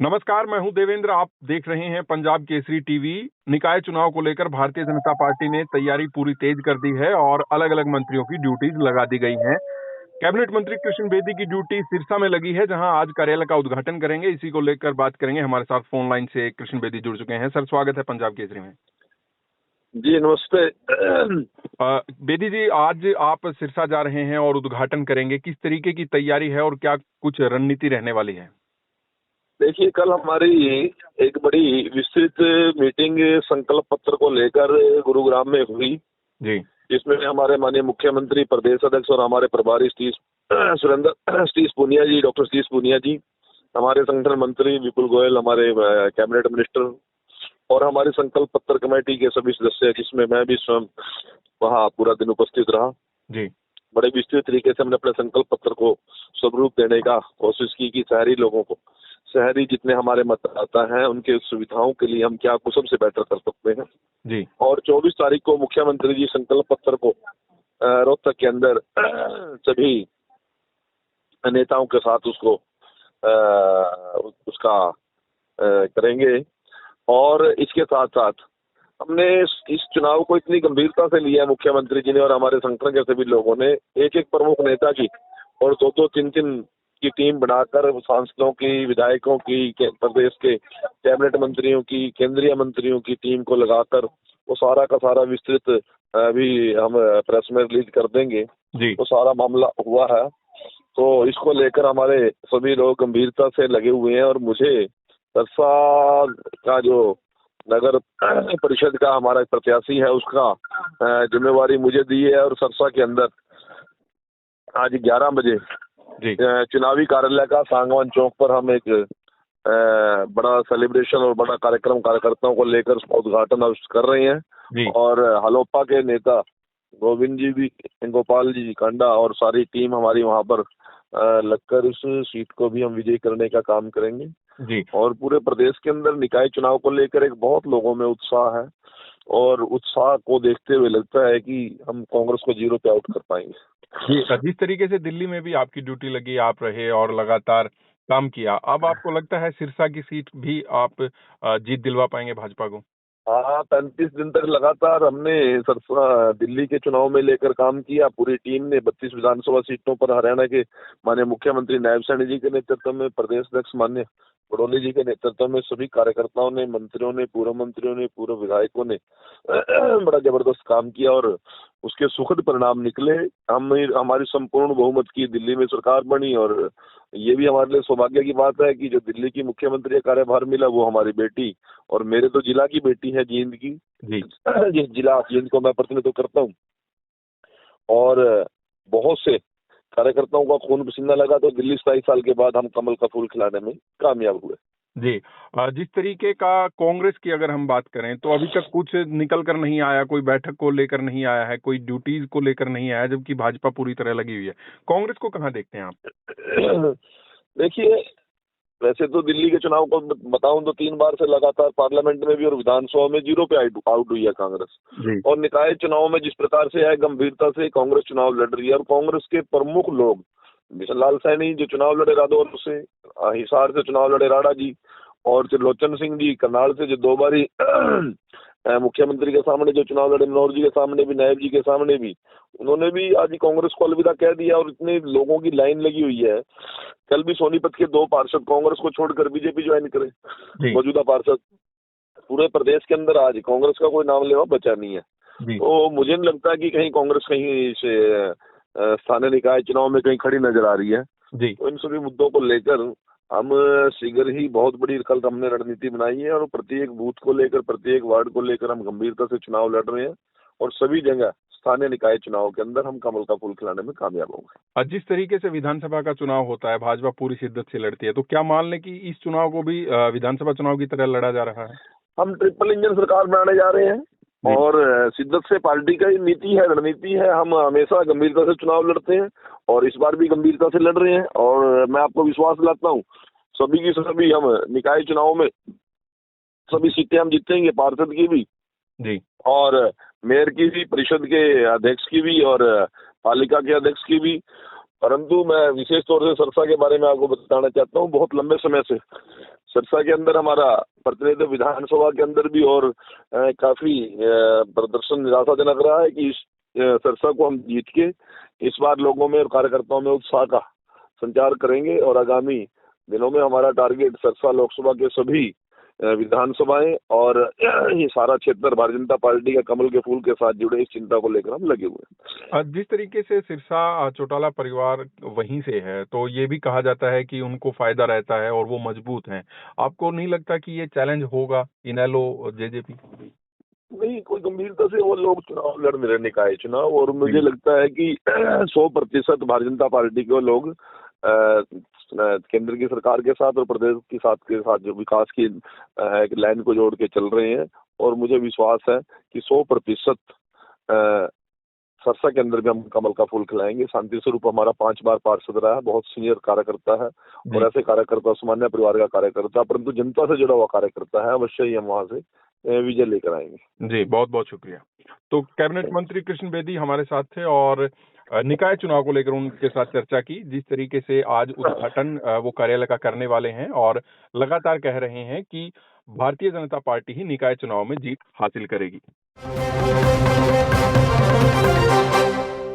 नमस्कार, मैं हूं देवेंद्र। आप देख रहे हैं पंजाब केसरी टीवी। निकाय चुनाव को लेकर भारतीय जनता पार्टी ने तैयारी पूरी तेज कर दी है और अलग-अलग मंत्रियों की ड्यूटीज लगा दी गई हैं। कैबिनेट मंत्री कृष्ण बेदी की ड्यूटी सिरसा में लगी है, जहां आज कार्यालय का उद्घाटन करेंगे। इसी को लेकर बात करेंगे। हमारे साथ फोन लाइन से कृष्ण बेदी जुड़ चुके हैं। सर, स्वागत है पंजाब केसरी में। जी नमस्ते। बेदी जी, आज आप सिरसा जा रहे हैं और उद्घाटन करेंगे। किस तरीके की तैयारी है और क्या कुछ रणनीति रहने वाली है? देखिए, कल हमारी एक बड़ी विस्तृत मीटिंग संकल्प पत्र को लेकर गुरुग्राम में हुई, जी। जिसमें हमारे माननीय मुख्यमंत्री, प्रदेश अध्यक्ष और हमारे प्रभारी सतीश पूनिया जी, डॉक्टर सतीश पूनिया जी, हमारे संगठन मंत्री विपुल गोयल, हमारे कैबिनेट मिनिस्टर और हमारी संकल्प पत्र कमेटी के सभी सदस्य, जिसमें मैं भी स्वयं वहाँ पूरा दिन उपस्थित रहा। जी। बड़े विस्तृत तरीके से हमने अपने संकल्प पत्र को स्वरूप देने का कोशिश की कि शहरी लोगों को, शहरी जितने हमारे मतदाता हैं, उनके सुविधाओं के लिए हम क्या कुछ सबसे बेटर कर सकते हैं। जी। और 24 तारीख को मुख्यमंत्री जी संकल्प पत्र को रोहतक के अंदर सभी नेताओं के साथ उसको उसका करेंगे। और इसके साथ साथ हमने इस चुनाव को इतनी गंभीरता से लिया है मुख्यमंत्री जी ने और हमारे संगठन के सभी लोगों ने, एक एक प्रमुख नेता की और दो दो तीन तीन की टीम बनाकर सांसदों की, विधायकों की, प्रदेश के कैबिनेट मंत्रियों की, केंद्रीय मंत्रियों की टीम को लगाकर वो सारा का सारा विस्तृत अभी हम प्रेस में रिलीज कर देंगे। वो सारा मामला हुआ है, तो इसको लेकर हमारे सभी लोग गंभीरता से लगे हुए हैं। और मुझे सरसा का जो नगर परिषद का हमारा प्रत्याशी है, उसका जिम्मेवारी मुझे दी है। और सरसा के अंदर आज 11 बजे चुनावी कार्यालय का सांगवान चौक पर हम एक बड़ा सेलिब्रेशन और बड़ा कार्यक्रम कार्यकर्ताओं को लेकर उसका उद्घाटन कर रहे हैं। और हलोपा के नेता गोविंद जी भी, गोपाल जी कांडा और सारी टीम हमारी वहां पर लगकर उस सीट को भी हम विजयी करने का काम करेंगे। जी। और पूरे प्रदेश के अंदर निकाय चुनाव को लेकर एक बहुत लोगों में उत्साह है और उत्साह को देखते हुए लगता है कि हम कांग्रेस को 0 पे आउट कर पाएंगे। जिस तरीके से दिल्ली में भी आपकी ड्यूटी लगी, आप रहे और लगातार काम किया, अब आपको लगता है सिरसा की सीट भी आप जीत दिलवा पाएंगे भाजपा को? हाँ, 35 दिन तक लगातार हमने सरसा दिल्ली के चुनाव में लेकर काम किया। पूरी टीम ने 32 विधानसभा सीटों पर हरियाणा के माननीय मुख्यमंत्री नायब सैनी जी के नेतृत्व में, प्रदेश अध्यक्ष माननीय बड़ोली जी के नेतृत्व में सभी कार्यकर्ताओं ने, मंत्रियों ने, पूर्व मंत्रियों ने, पूर्व विधायकों ने बड़ा जबरदस्त काम किया और उसके सुखद परिणाम निकले। हमारी संपूर्ण बहुमत की दिल्ली में सरकार बनी और ये भी हमारे लिए सौभाग्य की बात है कि जो दिल्ली की मुख्यमंत्री का कार्यभार मिला वो हमारी बेटी और मेरे तो जिला की बेटी है, जींद की, जिस जिला जींद को मैं प्रतिनिधित्व करता हूँ। और बहुत से कार्यकर्ताओं का खून पसीना लगा तो दिल्ली 27 साल के बाद हम कमल का फूल खिलाने में कामयाब हुए। जी। जिस तरीके का कांग्रेस की अगर हम बात करें तो अभी तक कुछ निकल कर नहीं आया, कोई बैठक को लेकर नहीं आया है, कोई ड्यूटीज को लेकर नहीं आया, जबकि भाजपा पूरी तरह लगी हुई है। कांग्रेस को कहाँ देखते हैं आप? देखिए, वैसे तो दिल्ली के चुनाव को बताऊं तो 3 बार से लगातार पार्लियामेंट में भी और विधानसभा में 0 पे आउट हुई है कांग्रेस। और निकाय चुनाव में जिस प्रकार से है, गंभीरता से कांग्रेस चुनाव लड़ रही है और कांग्रेस के प्रमुख लोग, लाल सैनी जो चुनाव लड़े रादौर से, हिसार से चुनाव लड़े राणा जी, और त्रिलोचन सिंह जी करनाल से जो 2 बारी मुख्यमंत्री के सामने जो चुनाव लड़े, मनोहर जी के सामने भी, नायब जी के सामने भी, उन्होंने भी आज कांग्रेस को अलविदा कह दिया। और इतने लोगों की लाइन लगी हुई है। कल भी सोनीपत के 2 पार्षद कांग्रेस को छोड़कर बीजेपी ज्वाइन करे, मौजूदा पार्षद। पूरे प्रदेश के अंदर आज कांग्रेस का कोई नाम लेवा बचा नहीं है। तो मुझे नहीं लगता कि कहीं कांग्रेस कहीं से स्थानीय निकाय चुनाव में कहीं खड़ी नजर आ रही है। तो इन सभी मुद्दों को लेकर हम शीघ्र ही बहुत बड़ी कल हमने रणनीति बनाई है और प्रत्येक बूथ को लेकर, प्रत्येक वार्ड को लेकर हम गंभीरता से चुनाव लड़ रहे हैं और सभी जगह स्थानीय निकाय चुनाव के अंदर हम कमल का फूल खिलाने में कामयाब होंगे। जिस तरीके से विधानसभा का चुनाव होता है, भाजपा पूरी शिद्दत से लड़ती है, तो क्या मान लें कि इस चुनाव को भी विधानसभा चुनाव की तरह लड़ा जा रहा है? हम ट्रिपल इंजन सरकार बनाने जा रहे हैं और शिद्दत से पार्टी का नीति है, रणनीति है। हम हमेशा गंभीरता से चुनाव लड़ते हैं और इस बार भी गंभीरता से लड़ रहे हैं। और मैं आपको विश्वास दिलाता हूँ, सभी की सभी हम निकाय चुनाव में सभी सीटें हम जीतेंगे, पार्षद की भी जी, और मेयर की भी, परिषद के अध्यक्ष की भी और पालिका के अध्यक्ष की भी। परंतु मैं विशेष तौर से सरसा के बारे में आपको बताना चाहता हूँ, बहुत लंबे समय से सिरसा के अंदर हमारा प्रतिनिधित्व विधानसभा के अंदर भी और काफी प्रदर्शन निराशाजनक रहा है कि इस सिरसा को हम जीत के इस बार लोगों में और कार्यकर्ताओं में उत्साह का संचार करेंगे और आगामी दिनों में हमारा टारगेट सिरसा लोकसभा के सभी विधानसभाएं और ये सारा क्षेत्र भारतीय जनता पार्टी का कमल के फूल के साथ जुड़े इस चिंता को लेकर हम लगे हुए हैं। जिस तरीके से सिरसा चौटाला परिवार वहीं से है, तो ये भी कहा जाता है कि उनको फायदा रहता है और वो मजबूत हैं। आपको नहीं लगता कि ये चैलेंज होगा इनेलो जेजेपी? नहीं, कोई गंभीरता से वो लोग चुनाव लड़ रहे, निकाय चुनाव, और मुझे लगता है कि 100% भारतीय जनता पार्टी के लोग केंद्र की सरकार के साथ और प्रदेश के साथ जो विकास की एक लाइन को जोड़ के चल रहे हैं, और मुझे विश्वास है कि 100% सिरसा के अंदर भी हम कमल का फूल खिलाएंगे। शांति स्वरूप हमारा 5 बार पार्षद रहा है, बहुत सीनियर कार्यकर्ता है और ऐसे कार्यकर्ता सामान्य परिवार का कार्यकर्ता, परंतु जनता से जुड़ा हुआ कार्यकर्ता है। अवश्य ही हम वहां से विजय लेकर आएंगे। जी, बहुत बहुत शुक्रिया। तो कैबिनेट मंत्री कृष्ण बेदी हमारे साथ थे और निकाय चुनाव को लेकर उनके साथ चर्चा की। जिस तरीके से आज उद्घाटन वो कार्यालय का करने वाले हैं और लगातार कह रहे हैं कि भारतीय जनता पार्टी ही निकाय चुनाव में जीत हासिल करेगी।